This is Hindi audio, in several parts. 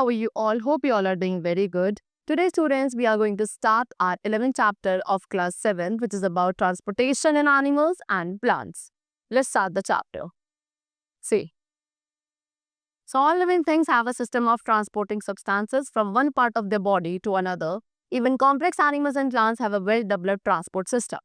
how are you all? Hope you all are doing very good. Today, students, we are going to start our 11th chapter of class 7, which is about transportation in animals and plants. Let's start the chapter. See. So, all living things have a system of transporting substances from one part of their body to another. Even complex animals and plants have a well-developed transport system.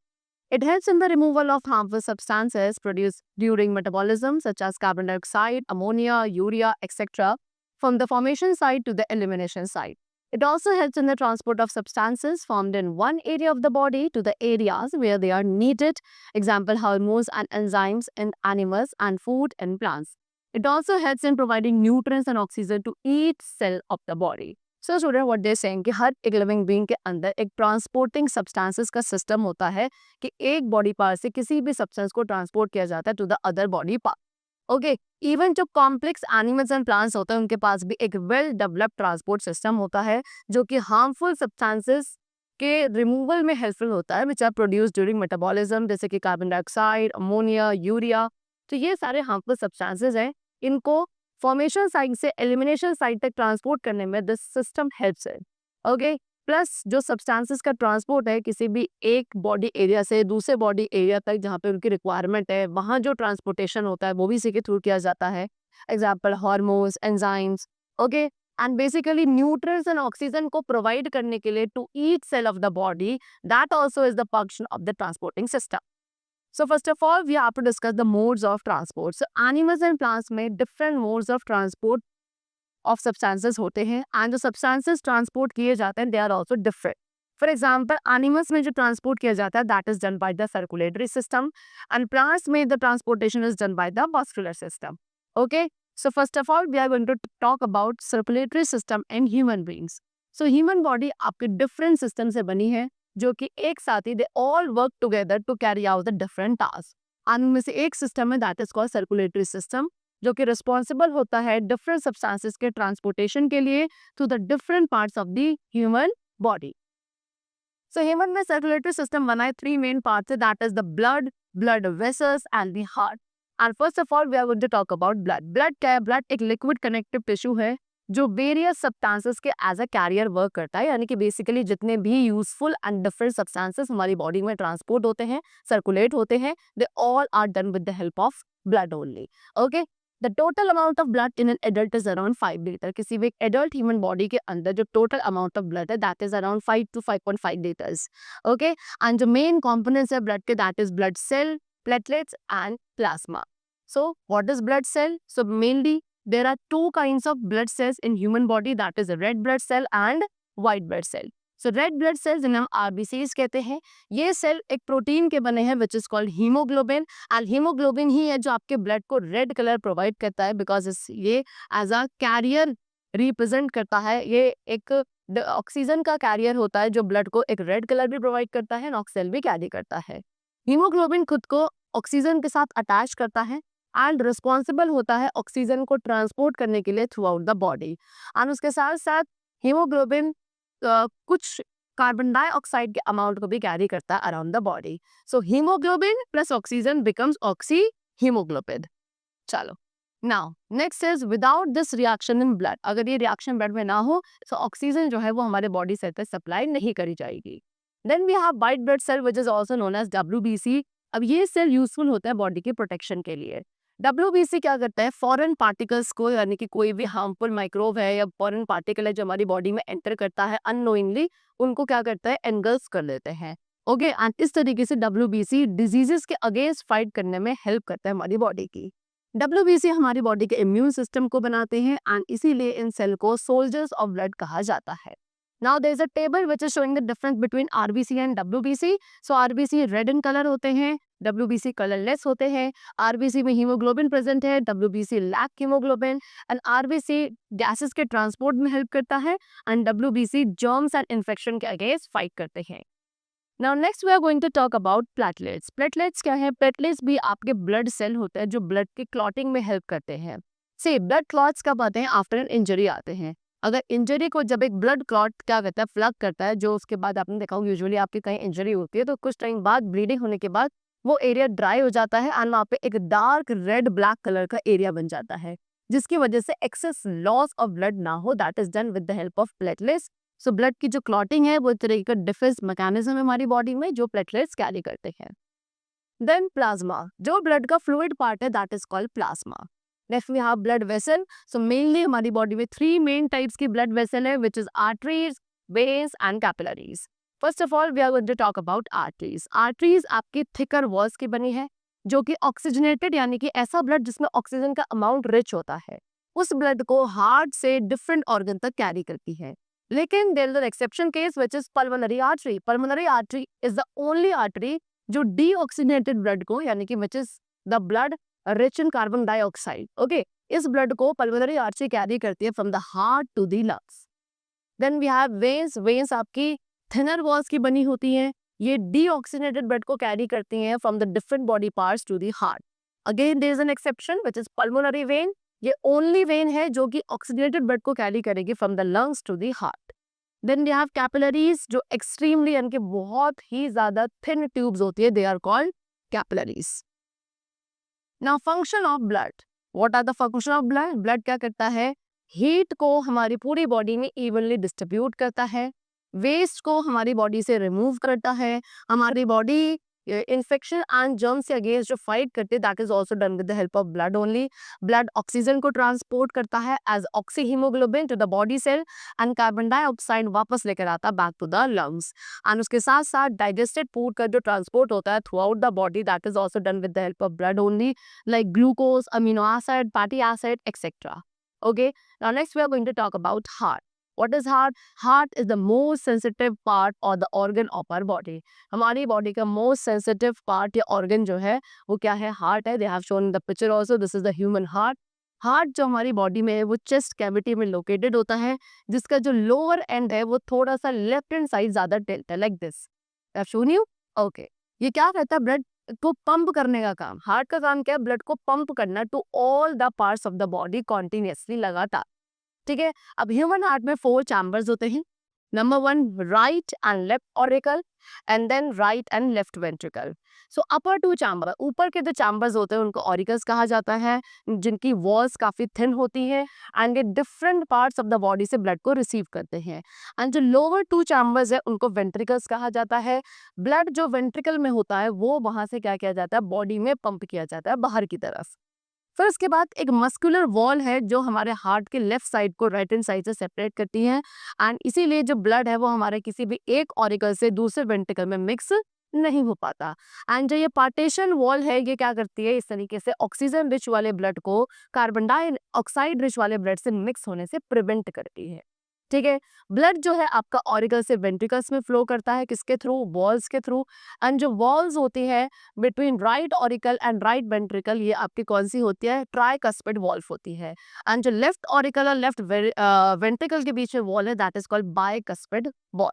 It helps in the removal of harmful substances produced during metabolism, such as carbon dioxide, ammonia, urea, etc., from the formation site to the elimination site. It also helps in the transport of substances formed in one area of the body to the areas where they are needed, example hormones and enzymes in animals and food in plants. It also helps in providing nutrients and oxygen to each cell of the body. So student what they saying कि हर एक लिविंग बीइंग के अंदर एक ट्रांसपोर्टिंग सब्सटेंसेस का सिस्टम होता है कि एक बॉडी पार्ट से किसी भी सब्सटेंस को ट्रांसपोर्ट किया जाता है to the other body part. Okay, even जो कॉम्प्लेक्स एनिमल्स एंड प्लांट्स होते हैं उनके पास भी एक वेल डेवलप्ड ट्रांसपोर्ट सिस्टम होता है जो कि हार्मफुल सब्सटेंसेस के रिमूवल में हेल्पफुल होता है which are produce during metabolism, जैसे कि कार्बन डाइऑक्साइड, अमोनिया, यूरिया। तो ये सारे हार्मफुल सब्सटेंसेस हैं, इनको फॉर्मेशन साइट से एलिमिनेशन साइट तक ट्रांसपोर्ट करने में दिस सिस्टम हेल्प्स है। ओके, प्लस जो सब्सटेंसेस का ट्रांसपोर्ट है किसी भी एक बॉडी एरिया से दूसरे बॉडी एरिया तक जहाँ पे उनकी रिक्वायरमेंट है, वहाँ जो ट्रांसपोर्टेशन होता है वो भी इसी के थ्रू किया जाता है। Example hormones, enzymes. Okay, and basically nutrients and oxygen को प्रोवाइड करने के लिए to each cell of the body, that also is the function of the transporting system. So first of all, we have to discuss the modes of transport. So animals and plants में different modes of transport of substances होते हैं and जो substances transport किए जाते हैं they are also different. For example, animals में जो transport किया जाता है that is done by the circulatory system and plants में the transportation is done by the vascular system. Okay, so first of all we are going to talk about circulatory system in human beings. So human body आपके different system से बनी है जो कि एक साथ ही they all work together to carry out the different task. उनमें से एक सिस्टम है that is called circulatory system जो कि रिस्पॉन्सिबल होता है डिफरेंट सब्सटेंसेस के ट्रांसपोर्टेशन के लिए through the different parts of the human body. So human में सर्कुलेटरी सिस्टम बनाए थ्री मेन पार्ट्स है that is the blood, blood vessels and the heart. And first of all we are going to talk about blood. Blood क्या है? ब्लड एक लिक्विड कनेक्टिव टिश्यू है जो वेरियस सब्सटेंसेस के एज अ कैरियर वर्क करता है, यानी कि बेसिकली जितने भी यूजफुल एंड डिफरेंट सब्सटेंसेस हमारी बॉडी में ट्रांसपोर्ट होते हैं, सर्कुलेट होते हैं, they all are done with the help of blood only. Okay, the total amount of blood in an adult is around 5 litre. किसी भी एडल्ट ह्यूमन बॉडी के अंदर जो टोटल अमाउंट ऑफ ब्लड है that is around 5 to 5.5 litres. Okay, and जो मेन कॉम्पोनेंट्स है ब्लड के that is blood cell, platelets and plasma. So what is blood cell? So mainly there are two kinds of blood cells in human body, that is a red blood cell and white blood cell. So red blood cells जिन्हें हम RBCs कहते हैं, ये सेल एक प्रोटीन के बने हैं which is called hemoglobin and hemoglobin ही है जो आपके ब्लड को रेड कलर प्रोवाइड करता है बिकॉज ये एज अ कैरियर रिप्रेजेंट करता है। ये एक ऑक्सीजन का कैरियर होता है जो ब्लड को एक रेड कलर भी प्रोवाइड करता है, ऑक्सीजन भी कैरी करता है। हीमोग्लोबिन खुद को ऑक्सीजन के साथ अटैच करता है एंड रिस्पॉन्सिबल होता है ऑक्सीजन को ट्रांसपोर्ट करने के लिए through out the body. And उसके साथ साथ हीमोग्लोबिन कुछ कार्बन डाइऑक्साइड के अमाउंट को भी कैरी करता है around the body. So haemoglobin plus oxygen becomes oxyhaemoglobin. चलो, now next is without this reaction in blood, अगर ये रिएक्शन ब्लड में ना हो तो ऑक्सीजन जो है वो हमारे बॉडी से सप्लाई नहीं करी जाएगी। Then we have white blood cell which is also known as WBC। अब ये सेल यूजफुल होता है बॉडी के प्रोटेक्शन के लिए। WBC क्या करता है? फॉरेन पार्टिकल्स को, यानी कि कोई भी हार्मफुल माइक्रोब है या फॉरेन पार्टिकल है जो हमारी बॉडी में एंटर करता है अननोइंगली, उनको क्या करता है? एंगल्स कर लेते हैं। ओके, एंड इस तरीके से WBC डिजीजेस के अगेंस्ट फाइट करने में हेल्प करता है हमारी बॉडी की। WBC हमारी बॉडी के इम्यून सिस्टम को बनाते हैं एंड इसीलिए इन सेल को सोल्जर्स ऑफ ब्लड कहा जाता है। Now there is a table which is showing the difference between RBC and WBC. So RBC red in color होते हैं, WBC colorless होते हैं। RBC में हीमोग्लोबिन प्रेजेंट है, WBC lack haemoglobin and RBC gases के ट्रांसपोर्ट में हेल्प करता है एंड WBC जर्म्स एंड इन्फेक्शन के अगेंस्ट फाइट करते हैं। Now next we are going to talk about platelets. Platelets क्या है? Platelets भी आपके ब्लड सेल होते हैं जो ब्लड के क्लॉटिंग में हेल्प करते हैं। से ब्लड क्लॉट्स कब आते हैं? आफ्टर एन इंजरी आते हैं। अगर इंजरी को जब एक ब्लड क्लॉट क्या करता है? फ्लग करता है, जो उसके बाद आपने देखा होगा यूजुअली आपकी कहीं इंजरी होती है तो कुछ टाइम बाद ब्लीडिंग होने के बाद वो एरिया ड्राई हो जाता है एंड वहाँ पे एक डार्क रेड ब्लैक कलर का एरिया बन जाता है। जिसकी वजह से एक्सेस लॉस ऑफ ब्लड ना हो, that is done with the help of platelets. So blood की जो क्लॉटिंग है वो एक तरह का डिफेंस मैकेनिज्म है हमारी बॉडी में जो प्लेटलेट्स कैरी करते हैं। देन प्लाज्मा, जो ब्लड का फ्लूइड पार्ट है that is called plasma. Next we have blood vessel. So mainly हमारी बॉडी में 3 मेन टाइप्स की ब्लड वेसल है which is arteries, veins and capillaries. First of all we are going to talk about arteries. Arteries आपकी थिकर वॉल्स की बनी है जो कि ऑक्सीजनेटेड यानी कि ऐसा ब्लड जिसमें ऑक्सीजन का अमाउंट रिच होता है, उस ब्लड को हार्ट से डिफरेंट ऑर्गन तक कैरी करती है। लेकिन there is an exception case which is pulmonary artery. Pulmonary artery is the only artery जो डीऑक्सीजनेटेड ब्लड को यानी कि which is the blood rich in carbon dioxide, okay, इस ब्लड को पल्मोनरी आर्टरी कैरी करती है from the heart to the lungs. Then we have veins. Veins आपकी थिनर वॉल्स की बनी होती हैं, ये डीऑक्सीजनेटेड ब्लड को कैरी करती हैं from the different body parts to the heart. Again there is an exception which is pulmonary vein. ये ओनली वेन है जो कि ऑक्सीजनेटेड ब्लड को कैरी करेगी from the lungs to the heart. Then we have capillaries जो एक्सट्रीमली यानी कि बहुत ही ज्यादा थिन ट्यूब्स होती है, they are called capillaries. Now function of blood, what are the function of blood? Blood क्या करता है? हीट को हमारी पूरी बॉडी में इवनली डिस्ट्रीब्यूट करता है, वेस्ट को हमारी बॉडी से रिमूव करता है, हमारी बॉडी इन्फेक्शन एंड जर्म से अगेंस्ट जो फाइट करते हैं that is also done with the help of blood only. Blood oxygen को ट्रांसपोर्ट करता है as oxyhaemoglobin to the body cell and carbon dioxide वापस लेकर आता back to the lungs. And उसके साथ साथ डाइजेस्टेड फूड का जो ट्रांसपोर्ट होता है through out the body that is also done with the help of blood only, like glucose, amino acid, fatty acid, etcetera. Okay, now next we are going to talk about heart. What is heart? Heart is the most sensitive part or the organ of our body. हमारी बॉडी का most sensitive part या organ जो है वो क्या है? Heart है। They have shown in the picture also. This is the human heart. Heart जो हमारी बॉडी में है वो चेस्ट कैविटी में लोकेटेड होता है, जिसका जो लोअर एंड है वो थोड़ा सा लेफ्ट हैंड साइड ज्यादा टिल्ट है, like this. I have shown you. Okay, ये क्या करता है? ब्लड को पंप करने का काम। हार्ट का काम क्या है? ब्लड को पंप करना to all the parts of the body continuously, लगातार। ठीक है, अब ह्यूमन हार्ट में 4 चैम्बर्स होते हैं। Number 1 right and left auricle and then right and left ventricle. So upper 2 chamber, ऊपर के जो चैम्बर्स होते हैं उनको ऑरिकल्स कहा जाता है, जिनकी वॉल्स काफी थिन होती है एंड ये different parts of the body से ब्लड को रिसीव करते हैं। एंड जो लोअर 2 चैम्बर्स है उनको वेंट्रिकल्स कहा जाता है। ब्लड जो वेंट्रिकल में होता है वो वहां से क्या किया जाता है? बॉडी में पंप किया जाता है बाहर की तरफ। फिर उसके बाद एक मस्कुलर वॉल है जो हमारे हार्ट के लेफ्ट साइड को राइट हैंड साइड से सेपरेट करती है एंड इसीलिए जो ब्लड है वो हमारे किसी भी एक ऑरिकल से दूसरे वेंट्रिकल में मिक्स नहीं हो पाता। एंड जो ये पार्टीशन वॉल है ये क्या करती है? इस तरीके से ऑक्सीजन रिच वाले ब्लड को कार्बन डाइऑक्साइड रिच वाले ब्लड से मिक्स होने से प्रिवेंट करती है। ठीक है, ब्लड जो है आपका ऑरिकल से वेंट्रिकल्स में फ्लो करता है, किसके थ्रू? वॉल्स के थ्रू। एंड जो वॉल्स होती है between right auricle and right ventricle, ये आपकी कौन सी होती है? ट्राइकस्पिड वॉल्व होती है। एंड जो लेफ्ट ऑरिकल और लेफ्ट वेंट्रिकल के बीच में वॉल है that is called bicuspid valve.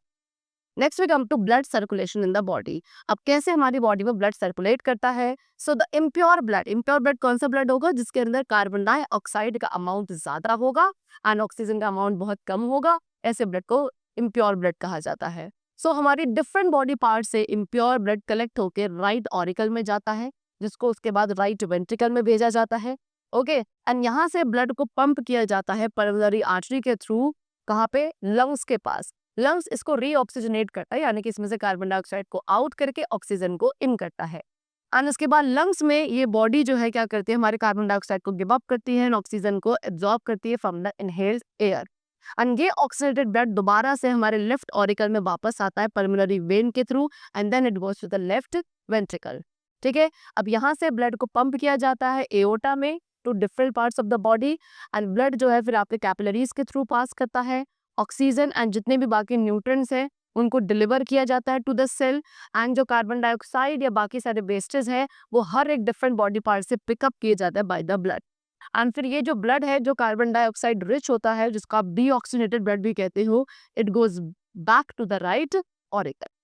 Next we come to blood circulation in the body. अब कैसे हमारी बॉडी में ब्लड सर्कुलेट करता है? So the impure blood, impure blood कौन सा ब्लड होगा? जिसके अंदर कार्बन डाइऑक्साइड का अमाउंट ज्यादा होगा एंड ऑक्सीजन का अमाउंट बहुत कम होगा, ऐसे ब्लड को इम्प्योर ब्लड कहा जाता है। सो हमारी डिफरेंट बॉडी पार्ट से इम्प्योर ब्लड कलेक्ट होकर राइट ऑरिकल में जाता है, जिसको उसके बाद राइट वेंट्रिकल में भेजा जाता है। ओके, एंड यहाँ से ब्लड को पंप किया जाता है पल्मोनरी आर्टरी के थ्रू। कहाँ पे? लंग्स के पास। लंग्स इसको रीऑक्सीजनेट करता है, यानी कि इसमें से कार्बन डाइऑक्साइड को आउट करके ऑक्सीजन को इन करता है। एंड उसके बाद लंग्स में ये बॉडी जो है क्या करती है? हमारे कार्बन डाइऑक्साइड को गिव अप करती है, ऑक्सीजन को एब्जॉर्ब करती है from the inhaled air. And ये ऑक्सीजनेटेड ब्लड दोबारा से हमारे लेफ्ट ऑरिकल में वापस आता है पल्मोनरी वेन के through and then it goes to the left ventricle. ठीक है, अब यहाँ से ब्लड को पंप किया जाता है एओर्टा में to different parts of the body and blood जो है फिर आपके कैपिलरीज के थ्रू पास करता है। ऑक्सीजन एंड जितने भी बाकी न्यूट्रिएंट्स हैं उनको डिलीवर किया जाता है टू द सेल एंड जो कार्बन डाइऑक्साइड या बाकी सारे वेस्टेज है वो हर एक डिफरेंट बॉडी पार्ट से पिकअप किए जाता है बाय द ब्लड। एंड फिर ये जो ब्लड है जो कार्बन डाइऑक्साइड रिच होता है, जिसको आप डीऑक्सीजनेटेड ब्लड भी कहते हो, it goes back to the right auricle.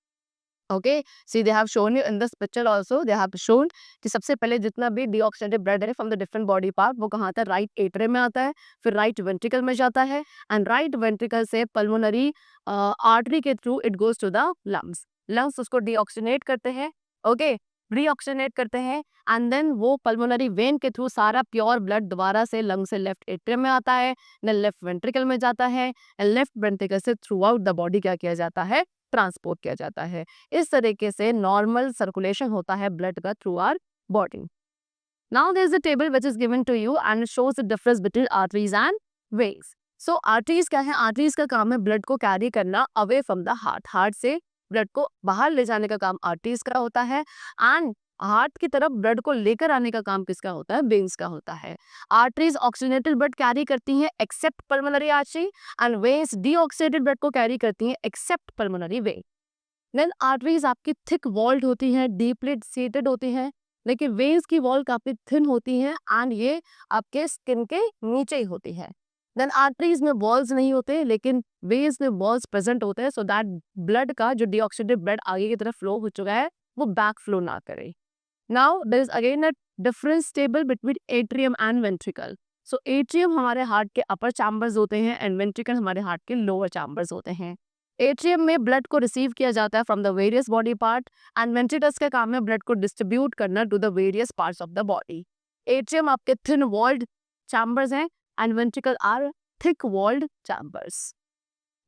Okay, see they have shown you in this picture also, they have shown कि सबसे पहले जितना भी डीऑक्सीजनेटेड ब्लड है from the different body part वो कहाँ आता है? राइट एट्रियम में आता है, फिर राइट वेंट्रिकल में जाता है एंड राइट वेंट्रिकल से पल्मोनरी आर्टरी के through it goes to the lungs. Lungs उसको डीऑक्सीजनेट करते हैं। ओके, रीऑक्सीजनेट करते हैं एंड देन वो पल्मोनरी वेन के थ्रू सारा प्योर ब्लड दोबारा से लंग से लेफ्ट एट्रियम में आता है, देन लेफ्ट वेंट्रिकल में जाता है एंड लेफ्ट वेंट्रिकल से थ्रू आउट द बॉडी क्या किया जाता है, ट्रांसपोर्ट किया जाता है। इस तरीके से नॉर्मल सर्कुलेशन होता है ब्लड का through our body. Now there is a table which is given to you and it shows the difference between arteries and veins. So arteries क्या है? Arteries का काम है ब्लड को कैरी करना away from the heart, heart से ब्लड को बाहर ले जाने का काम आर्टरीज का होता है एंड हार्ट की तरफ ब्लड को लेकर आने का काम किसका होता है? वेन्स का होता है। आर्टरीज ऑक्सीजनेटेड ब्लड कैरी करती हैं except pulmonary artery and veins deoxygenated blood को कैरी करती हैं except pulmonary vein. Then arteries आपकी थिक वॉल्ड होती हैं, डीपली सीटेड होती हैं, लेकिन वेन्स की वॉल काफी थिन होती है एंड ये आपके स्किन के नीचे ही होती है। देन आर्टरीज में वॉल्स नहीं होते लेकिन वेन्स में वॉल्स प्रेजेंट होते हैं सो दैट ब्लड का जो डीऑक्सीडेटेड ब्लड आगे की तरफ फ्लो हो चुका है वो बैक फ्लो ना करे। Now there is again a difference table between atrium and ventricle. So atrium हमारे हार्ट के अपर चैम्बर्स होते हैं एंड वेंट्रिकल हमारे हार्ट के लोअर चैम्बर्स होते हैं। एट्रियम में ब्लड को रिसीव किया जाता है from the various body part and ventricles का काम है ब्लड को डिस्ट्रीब्यूट करना to the various parts of the body. Atrium आपके थिन वॉल्ड चैम्बर्स हैं and ventricle are thick walled chambers.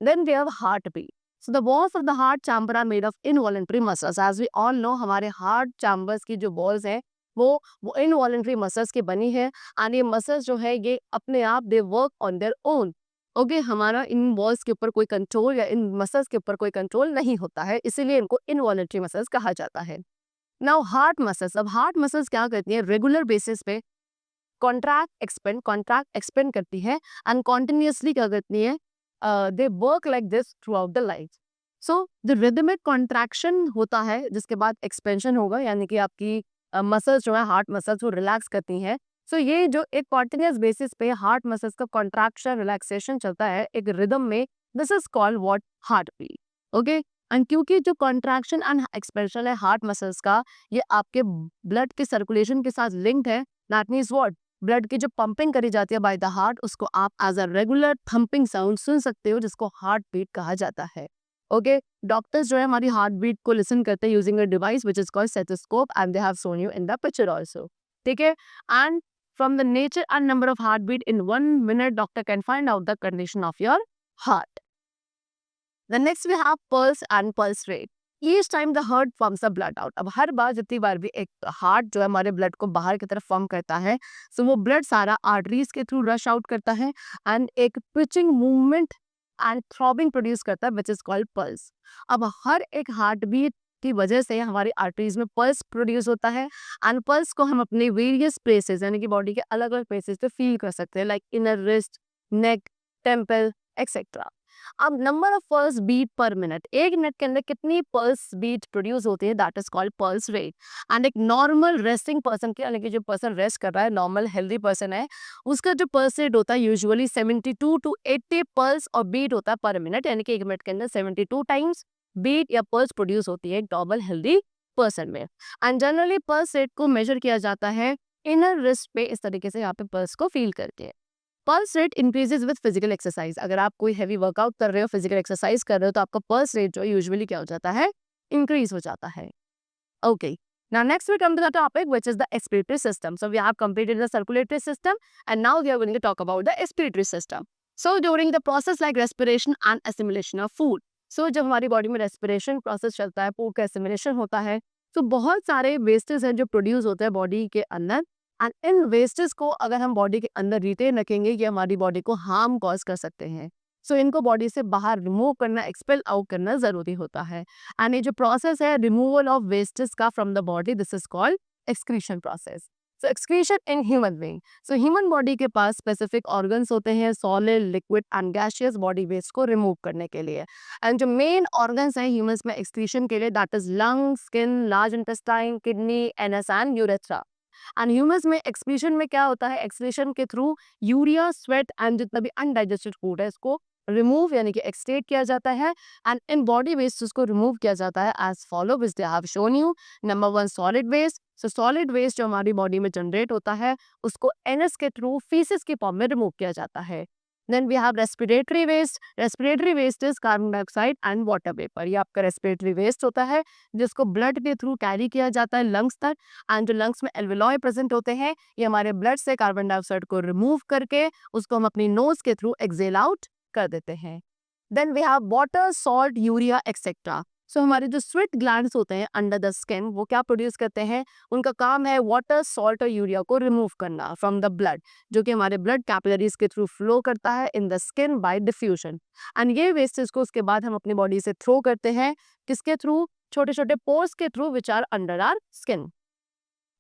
Then we have heart beat. So the walls of the heart chamber are made of involuntary muscles. As we all know हमारे हार्ट चैम्बर्स की जो वॉल्स हैं वो इनवॉलंटरी मसल्स की बनी है एंड ये मसल्स जो है ये अपने आप they work on their own. Okay हमारा इन वॉल्स के ऊपर कोई कंट्रोल या इन मसल्स के ऊपर कोई कंट्रोल नहीं होता है, इसीलिए इनको इनवॉलंटरी मसल्स कहा जाता है। नाउ हार्ट मसल्स, अब हार्ट मसल्स क्या करती है? रेगुलर बेसिस पे कॉन्ट्रैक्ट एक्सपेंड करती है एंड कॉन्टिन्यूसली क्या करती है? They work like this through out the life. So the rhythmic contraction होता है जिसके बाद एक्सपेंशन होगा, यानी कि आपकी मसल्स जो है हार्ट मसल्स वो रिलैक्स करती हैं। सो ये जो एक कॉन्टिन्यूस बेसिस पे हार्ट मसल्स का कॉन्ट्रैक्शन रिलैक्सेशन चलता है एक रिदम में, this is called what? Heart beat. Okay and क्योंकि जो कॉन्ट्रैक्शन एंड एक्सपेंशन है हार्ट मसल्स का ये आपके ब्लड के सर्कुलेशन के साथ लिंक्ड है, दैट मींस व्हाट? ब्लड की जो पंपिंग करी जाती है बाय द हार्ट उसको आप as a regular thumping sound सुन सकते हो जिसको हार्ट बीट कहा जाता है। ओके डॉक्टर्स जो है हमारी हार्ट बीट को लिसन करते हैं using a device which is called stethoscope and they have shown you in the picture also. ठीक है and from the nature and number of heartbeat in 1 minute, doctor can find out the condition of your heart. The next we have pulse and pulse rate. Each time the heart pumps the blood out. अब हर बार जितनी बार भी एक हार्ट जो है हमारे ब्लड को बाहर की तरफ पंप करता है सो वो ब्लड सारा आर्टरीज के थ्रू रश आउट करता है एंड एक twitching movement and throbbing produce करता है विच इज कॉल्ड पल्स। अब हर एक हार्ट बीट की वजह से हमारी आर्टरीज में पल्स प्रोड्यूस होता है एंड पल्स को हम अपने वेरियस प्लेसेस यानी कि बॉडी के अलग अलग प्लेसेस पे फील कर सकते हैं like inner wrist, neck, temple etcetera. अब number of pulse beat per minute, एक मिनट के अंदर कितनी पल्स बीट प्रोड्यूस होती है that is called pulse rate. And एक नॉर्मल रेस्टिंग पर्सन की यानी कि जो पर्सन रेस्ट कर रहा है नॉर्मल हेल्दी पर्सन है उसका जो पल्स रेट होता है यूजुअली 72 to 80 पल्स और बीट होता है पर मिनट, यानी कि एक मिनट के अंदर 72 टाइम्स बीट या पल्स प्रोड्यूस होती है नॉर्मल हेल्दी पर्सन में। एंड जनरली पल्स रेट को मेजर किया जाता है इनर रिस्ट पे, इस तरीके से यहाँ पे पल्स को फील करते हैं। Pulse rate increases with physical exercise. अगर आप कोई हैवी वर्कआउट कर रहे हो, फिजिकल एक्सरसाइज कर रहे हो तो आपका पल्स रेट जो यूजुअली क्या हो जाता है? इंक्रीज हो जाता है। Okay now next we come to the topic which is the expiratory system. So we have completed the circulatory system and now we are going to talk about the expiratory system. So during the process like respiration and assimilation of food, so जब हमारी बॉडी में रेस्पिरेशन प्रोसेस चलता है, फूड का एसिमिलेशन होता है तो बहुत सारे वेस्टेज हैं जो प्रोड्यूस होते हैं बॉडी के अंदर एंड इन वेस्टेज को अगर हम बॉडी के अंदर रिटेन रखेंगे ये हमारी बॉडी को हार्म कॉज कर सकते हैं। सो इनको बॉडी से बाहर रिमूव करना, एक्सपेल आउट करना जरूरी होता है एंड ये जो प्रोसेस है रिमूवल ऑफ वेस्टेज का from the body this is called excretion process. So excretion in human being, so human body के पास स्पेसिफिक ऑर्गन्स होते हैं solid, liquid and gaseous body waste को रिमूव करने के लिए एंड जो मेन ऑर्गन्स हैं ह्यूमंस में एक्सक्रीशन के लिए that is lung, skin, large intestine, kidney, anus and urethra. And humans में एक्सक्रीशन में क्या होता है? एक्सक्रीशन के थ्रू यूरिया, स्वेट एंड जितना भी अनडाइजेस्टेड फूड है इसको रिमूव यानी कि एक्सट्रेट किया जाता है एंड इन बॉडी वेस्ट उसको रिमूव किया जाता है as follow which they have shown you. Number 1 solid waste. So solid waste जो हमारी बॉडी में जनरेट होता है उसको एनस के थ्रू फीसिस की फॉर्म में रिमूव किया जाता है। Then we have respiratory waste. Respiratory waste is carbon dioxide and water vapour. ये आपका रेस्पिरेटरी वेस्ट होता है जिसको ब्लड के थ्रू कैरी किया जाता है लंग्स तक. एंड जो लंग्स में एल्वेलॉय प्रेजेंट होते हैं ये हमारे ब्लड से कार्बन डाइऑक्साइड को रिमूव करके उसको हम अपनी नोज के थ्रू एक्सेल आउट कर देते हैं. Then we have water, salt, urea etcetera. So हमारे जो स्वेट ग्लैंड्स होते हैं अंडर द स्किन वो क्या प्रोड्यूस करते हैं, उनका काम है वाटर, सॉल्ट और यूरिया को रिमूव करना फ्रॉम द ब्लड, जो कि हमारे ब्लड कैपिलरीज के थ्रू फ्लो करता है in the skin bye diffusion. And ये वेस्टेज को उसके बाद हम अपनी बॉडी से थ्रो करते हैं, किसके थ्रू, छोटे छोटे पोर्स के through which are under our skin.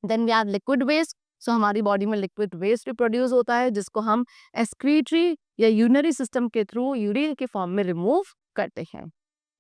Then we have liquid waste. So हमारी बॉडी में लिक्विड वेस्ट भी प्रोड्यूस होता है जिसको हम एक्सक्रीटरी या यूरिनरी सिस्टम के थ्रू यूरिन के फॉर्म में रिमूव करते हैं.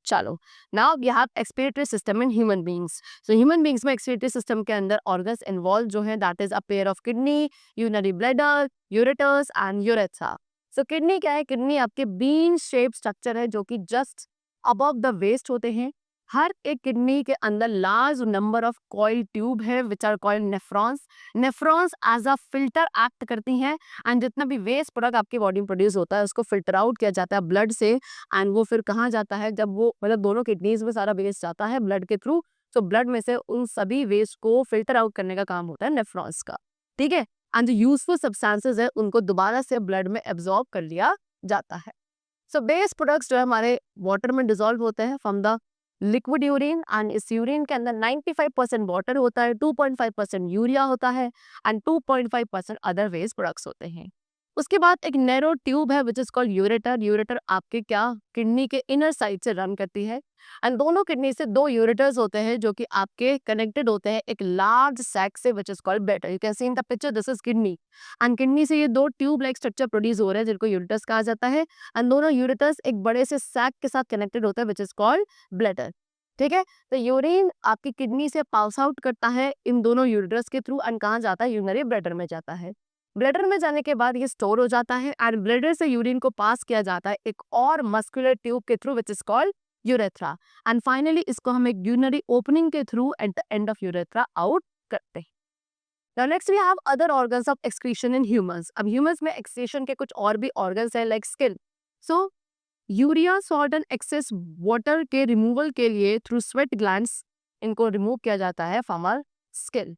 चलो, now we have excretory system in human beings. So human beings में एक्सक्रीटरी सिस्टम के अंदर ऑर्गन्स इन्वॉल्व जो है that is a pair of kidney, urinary bladder, ureters and urethra. So kidney क्या है, किडनी आपके बीन शेप स्ट्रक्चर है जो कि जस्ट अबव द वेस्ट होते हैं. हर एक किडनी के अंदर large number of coil tube है which are called nephrons. Nephrons as a filter act करती हैं एंड जितना भी वेस्ट प्रोडक्ट आपकी बॉडी में प्रोड्यूस होता है उसको फिल्टर आउट किया जाता है ब्लड से. एंड वो फिर कहाँ जाता है, जब वो मतलब दोनों किडनीज में सारा वेस्ट जाता है ब्लड के थ्रू, तो ब्लड में से उन सभी वेस्ट को फिल्टर आउट करने का काम होता है नेफ्रॉन्स का. ठीक है. एंड जो यूजफुल सब्सटेंसेस है उनको दोबारा से ब्लड में एब्जॉर्ब कर लिया जाता है. सो बेस प्रोडक्ट्स जो है हमारे वाटर में डिसॉल्व होते हैं from the liquid urine. And इस यूरिन के अंदर 95% वाटर होता है, 2.5% यूरिया होता है एंड 2.5% अदर वेस्ट प्रोडक्ट्स होते हैं. उसके बाद एक नैरो ट्यूब है which is called ureter. Ureter आपके क्या, किडनी के इनर साइड से रन करती है एंड दोनों किडनी से दो यूरेटर्स होते हैं जो कि आपके कनेक्टेड होते हैं एक लार्ज सैक से which is called bladder. You can see in the picture this is kidney and kidney से ये दो ट्यूब लाइक स्ट्रक्चर प्रोड्यूस हो रहे हैं जिनको यूरेटर्स कहा जाता है. एंड दोनों यूरेटर्स एक बड़े से सैक के साथ कनेक्टेड होते हैं विच इज कॉल्ड ब्लैडर. ठीक है. तो यूरिन आपकी किडनी से पास आउट करता है इन दोनों यूरेटर्स के थ्रू एंड कहाँ जाता है, यूरिनरी ब्लैडर में जाता है. ब्लैडर में जाने के बाद ये स्टोर हो जाता है एंड ब्लैडर से यूरिन को पास किया जाता है एक और मस्कुलर ट्यूब के through which is called urethra. And finally इसको हम एक यूरिनरी ओपनिंग के through at the end of urethra out करते हैं. Now next we have other organs of excretion in humans. अब humans में excretion के कुछ और भी organs हैं like skin. So urea, salt and excess water के रिमूवल के लिए थ्रू स्वेट ग्लैंड्स इनको रिमूव किया जाता है फ्रॉम आवर स्किन.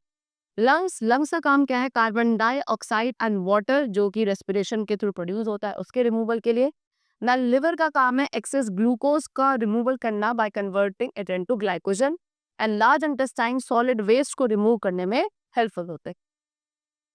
लंग्स का काम क्या है, कार्बन डाइऑक्साइड एंड वाटर जो कि रेस्पिरेशन के थ्रू प्रोड्यूस होता है उसके रिमूवल के लिए. ना लिवर का काम है एक्सेस ग्लूकोज का रिमूवल करना by converting it into glycogen. And large intestine solid waste को रिमूव करने में हेल्पफुल होते हैं.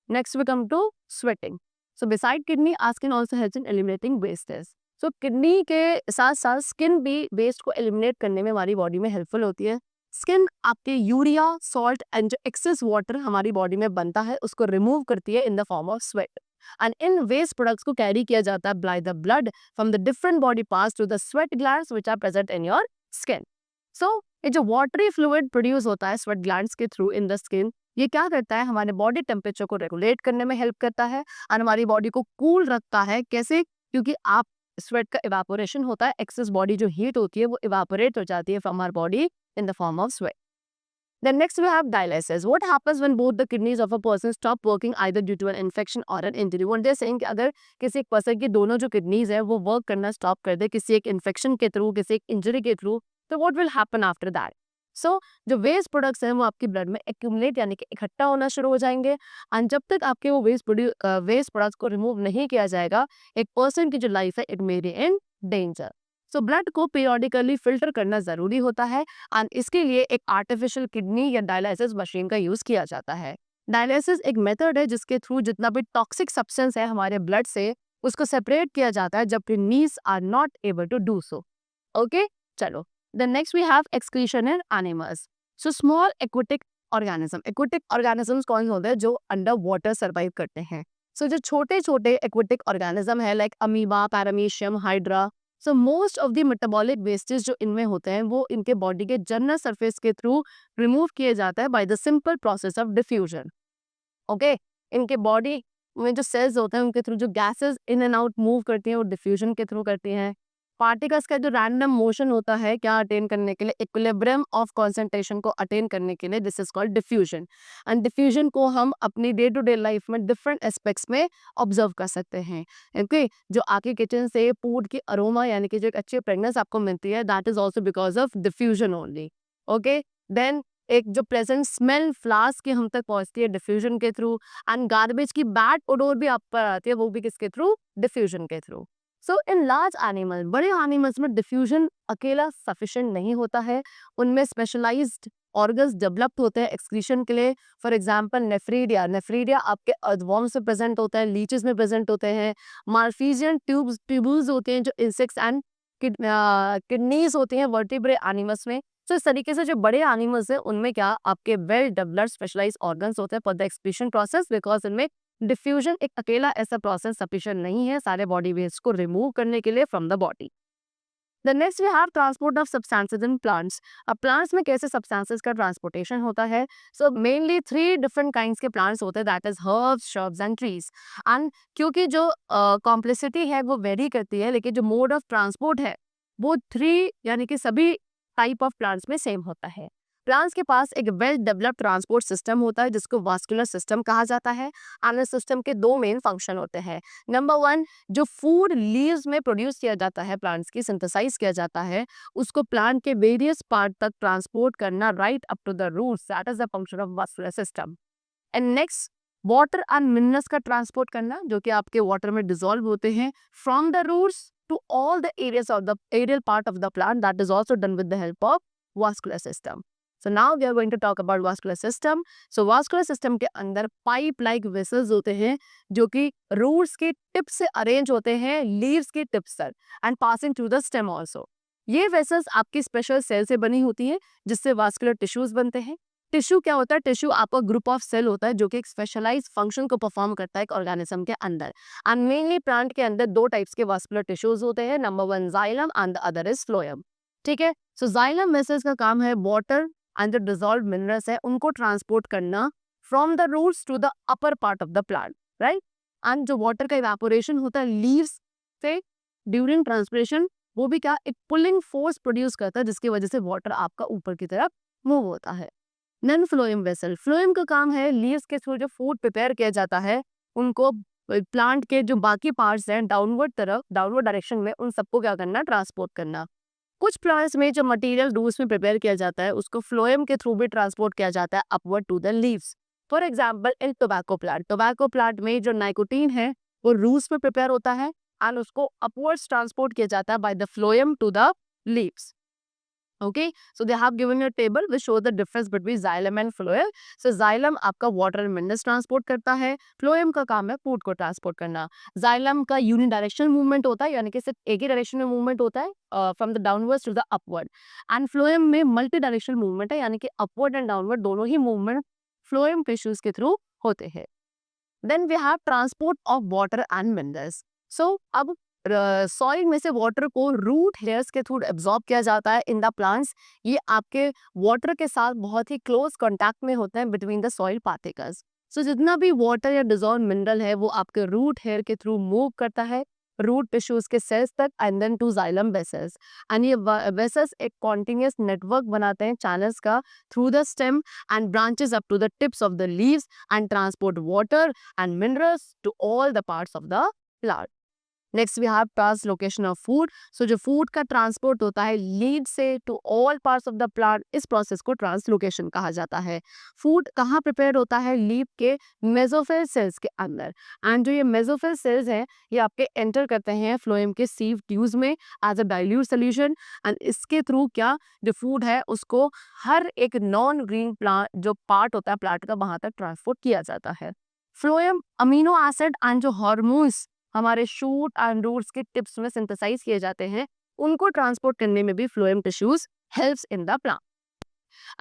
Next we come to sweating. So beside kidney skin also helps in eliminating wastage. So kidney के साथ साथ स्किन भी वेस्ट को एलिमिनेट करने में हमारी बॉडी में हेल्पफुल होती है. स्किन आपके यूरिया, सॉल्ट एंड जो एक्सेस वाटर हमारी बॉडी में बनता है उसको रिमूव करती है in the form of sweat. And in waste products को कैरी किया जाता है by the blood from the different body parts to the sweat glands which are present in your skin. So ये जो वाटरी फ्लूइड प्रोड्यूस होता है स्वेट ग्लैंड्स के थ्रू इन द स्किन, ये क्या करता है, हमारे बॉडी टेम्परेचर को रेगुलेट करने में हेल्प करता है और हमारी बॉडी को कूल रखता है. कैसे, क्योंकि आप स्वेट का इवापोरेशन होता है, एक्सेस बॉडी जो हीट होती है वो इवापोरेट हो जाती है from our body in the form of sweat. Then next we have dialysis. What happens when both the kidneys of a person stop working either due to an infection or an injury? What they're saying कि अगर किसी एक पर्सन की दोनों जो किडनीज है वो वर्क करना स्टॉप कर दे किसी एक इन्फेक्शन के थ्रू, किसी एक इंजरी के थ्रू, तो what will happen after that? सो जो वेस्ट प्रोडक्ट्स हैं वो आपकी ब्लड में एक्यूमुलेट यानी कि इकट्ठा होना शुरू हो जाएंगे. एंड जब तक आपके वो वेस्ट प्रोडक्ट्स को रिमूव नहीं किया जाएगा एक पर्सन की जो लाइफ है it may be in danger. So blood को पीरियडिकली फिल्टर करना जरूरी होता है एंड इसके लिए एक आर्टिफिशियल किडनी या डायलिसिस मशीन का यूज किया जाता है. डायलिसिस एक मेथड है जिसके थ्रू जितना भी टॉक्सिक सब्सटेंस है हमारे ब्लड से उसको सेपरेट किया जाता है जब kidneys are not able to do so. Okay, चलो. Then next we have excretion in animals. So small aquatic organism. Aquatic organisms कौन से होते हैं जो अंडर वाटर सर्वाइव करते हैं. So जो छोटे छोटे aquatic organism है like amoeba, paramecium, hydra. So most of the metabolic wastes जो इनमें होते हैं वो इनके बॉडी के जर्नल सरफेस के थ्रू रिमूव किए जाता है by the simple process of diffusion. Okay, इनके बॉडी में जो सेल्स होते हैं उनके थ्रू जो gases in and out move करती हैं वो डिफ्यूजन के थ्रू करती हैं. पार्टिकल्स का जो रैंडम मोशन होता है क्या अटेन करने के लिए, इक्विलिब्रियम ऑफ कॉन्सेंट्रेशन को अटेन करने के लिए, this is called diffusion. And diffusion को हम अपनी डे टू डे लाइफ में डिफरेंट एस्पेक्ट्स में ऑब्जर्व कर सकते हैं। ओके, जो आपके किचन से फूड की अरोमा यानी कि जो एक अच्छी फ्रेगनेंस आपको मिलती है, that is also because of diffusion only. Okay, then एक जो प्रेजेंट स्मेल फ्लास्क की हम तक पहुंचती है डिफ्यूजन के थ्रू, एंड गार्बेज की बैड ओडोर भी आप पर आती है, वो भी किसके थ्रू, डिफ्यूजन के through. So in large animal, बड़े एनिमल्स में डिफ्यूजन अकेला सफिशिएंट नहीं होता है, उनमें स्पेशलाइज्ड ऑर्गन्स डेवलप्ड होते हैं एक्सक्रीशन के लिए। फॉर एग्जांपल नेफ्रीडिया, नेफ्रीडिया आपके अर्थवॉर्म्स में प्रेजेंट होता है, लीचेस में प्रेजेंट होते हैं। मार्फीजियन ट्यूब्यूल्स होते हैं जो इंसेक्ट्स एंड किडनीज होती हैं वर्टिब्रेट एनिमल्स में। तो इस तरीके से जो बड़े एनिमल्स हैं उनमें क्या आपके वेल डेवलप्ड स्पेशलाइज्ड ऑर्गन्स होते हैं for the excretion process, because इनमें डिफ्यूजन एक अकेला ऐसा प्रोसेस सफिशिएंट नहीं है सारे बॉडी वेस्ट को रिमूव करने के लिए from the body. The next we have transport of substances in plants. अब प्लांट्स में कैसे सब्सटेंसेस का ट्रांसपोर्टेशन होता है? सो मेनली 3 डिफरेंट काइंड्स के प्लांट्स होते हैं, that is herbs, shrubs and trees. And क्योंकि जो कॉम्प्लेक्सिटी है वो वेरी करती है, लेकिन जो मोड ऑफ ट्रांसपोर्ट है वो 3 यानी कि सभी टाइप ऑफ प्लांट्स में सेम होता है। प्लांट्स के पास एक वेल डेवलप्ड ट्रांसपोर्ट सिस्टम होता है जिसको वास्कुलर सिस्टम कहा जाता है। एंड इस सिस्टम के 2 मेन फंक्शन होते हैं। नंबर 1, जो फूड लीव्स में प्रोड्यूस किया जाता है, प्लांट्स की सिंथेसाइज किया जाता है, उसको प्लांट के वेरियस पार्ट तक ट्रांसपोर्ट करना right up to the roots, that is the function of vascular system. And next, water and minerals का ट्रांसपोर्ट करना जो कि आपके वाटर में डिसॉल्व होते हैं from the roots to all the areas of the aerial part of the plant, that is also done with the help of vascular system. So now we are going to talk about vascular system. So vascular system के अंदर पाइप लाइक वेसल्स होते हैं जो कि रूट्स के टिप से अरेंज होते हैं लीव्स के टिप्स तक and passing through the stem also. ये वेसल्स आपकी स्पेशल सेल से बनी होती है जिससे वास्कुलर टिश्यूज बनते हैं। टिश्यू क्या होता है? टिश्यू आपका ग्रुप ऑफ सेल होता है जो कि एक स्पेशलाइज फंक्शन को परफॉर्म करता है एक ऑर्गेनिज्म के अंदर। एंड मेनली प्लांट के अंदर 2 टाइप्स के वास्कुलर टिश्यूज होते हैं, number 1 xylem and the other is phloem. ठीक है, सो जाइलम वेसल्स का काम है वाटर एंड जो डिसॉल्व्ड मिनरल्स है उनको ट्रांसपोर्ट करना from the roots to the upper part of the plant, right. And जो वाटर का इवेपोरेशन होता है लीव्स से ड्यूरिंग ट्रांसपिरेशन, वो भी क्या एक पुलिंग फोर्स प्रोड्यूस करता है जिसकी वजह से वाटर आपका ऊपर की तरफ मूव होता है। नॉन फ्लोएम वेसल, फ्लोएम का काम है लीव्स के थ्रू जो फूड प्रिपेयर किया जाता है उनको प्लांट के जो बाकी पार्ट्स हैं डाउनवर्ड तरफ, डाउनवर्ड डायरेक्शन में, उन सबको क्या करना, ट्रांसपोर्ट करना। कुछ प्लांट्स में जो मटेरियल रूट्स में प्रिपेयर किया जाता है उसको फ्लोएम के थ्रू भी ट्रांसपोर्ट किया जाता है upward to the leaves. For example in tobacco plant, tobacco plant में जो नाइकोटीन है वो रूट्स में प्रिपेयर होता है एंड उसको अपवर्ड्स ट्रांसपोर्ट किया जाता है by the phloem to the leaves. Okay, so they have given you a table which shows the difference between xylem and phloem. So xylem आपका water and minerals ट्रांसपोर्ट करता है, phloem का काम है फूड को ट्रांसपोर्ट करना। xylem का यूनिडायरेक्शनल मूवमेंट होता है यानी कि सिर्फ एक ही डायरेक्शन में मूवमेंट होता है from the downwards to the upward, and phloem में मल्टी डायरेक्शनल मूवमेंट है यानी कि अपवर्ड एंड डाउनवर्ड दोनों ही मूवमेंट phloem टिश्यूज के थ्रू होते हैं। Then we have transport of water and minerals. So अब सॉइल में से वाटर को रूट हेयर्स के थ्रू एब्जॉर्ब किया जाता है इन द प्लांट्स। ये आपके वाटर के साथ बहुत ही क्लोज कांटेक्ट में होते हैं between the soil particles. So जितना भी वाटर या डिसॉल्व मिनरल है वो आपके रूट हेयर के थ्रू मूव करता है रूट टिश्यूज के सेल्स तक and then to xylem vessels, and ये वेसल्स एक कॉन्टिन्यूस नेटवर्क बनाते हैं चैनल्स का through the stem and branches up to the tips of the leaves and transport water and minerals to all the parts of the plant. Next we have translocation of food. So जो फूड का ट्रांसपोर्ट होता है लीड से to all parts of the plant, इस प्रोसेस को ट्रांसलोकेशन कहा जाता है। फूड कहाँ प्रिपेयर होता है? लीफ के मेसोफिल सेल्स के अंदर, एंड जो ये मेसोफिल सेल्स हैं ये आपके एंटर करते हैं फ्लोएम के सीव ट्यूब्स में as a dilute solution, and इसके थ्रू क्या जो फूड है उसको हर एक नॉन ग्रीन प्लांट जो पार्ट होता है प्लांट का वहां तक ट्रांसपोर्ट किया जाता है। फ्लोएम अमीनो एसिड एंड जो हार्मोन्स हमारे शूट एंड रूट्स के टिप्स में सिंथेसाइज किए जाते हैं उनको ट्रांसपोर्ट करने में भी phloem tissues helps in the plant.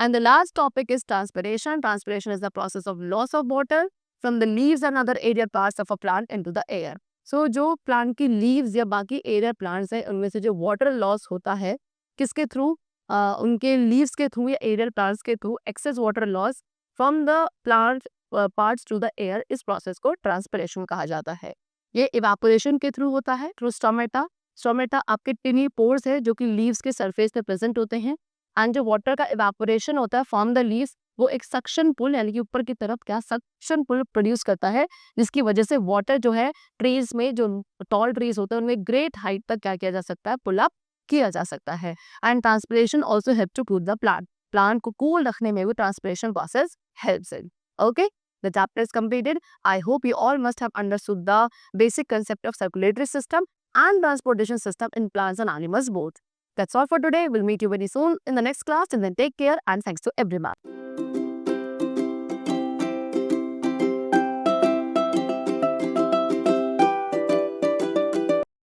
And the last topic is transpiration. Transpiration is the process of loss of water from the leaves and other aerial parts of a plant into the air. So जो प्लांट की लीव्स या बाकी एरियल प्लांट्स हैं उनमें से जो वाटर लॉस होता है किसके थ्रू? उनके लीव्स के थ्रू या एरियल प्लांट्स के through excess water loss from the plant parts to the air, इस प्रोसेस को ट्रांसपिरेशन कहा जाता है। ये इवापोरेशन के थ्रू होता है थ्रू स्टोमेटा। स्टोमेटा आपके टिनी पोर्स है जो कि लीव्स के सरफेस पे प्रेजेंट होते हैं, एंड जो वाटर का इवेपोरेशन होता है फ्रॉम द लीव्स, वो एक सक्शन पुल यानी कि ऊपर की तरफ क्या सक्शन पुल प्रोड्यूस करता है, जिसकी वजह से वाटर जो है ट्रीज में, जो टॉल ट्रीज होते हैं उनमें ग्रेट हाइट तक क्या किया जा सकता है, पुल अप किया जा सकता है। And transpiration also help to cool the plant को कूल रखने में भी transpiration process helps in. Okay, the chapter is completed. I hope you all must have understood the basic concept of circulatory system and transportation system in plants and animals both. That's all for today. We'll meet you very soon in the next class, and then take care and thanks to everyone.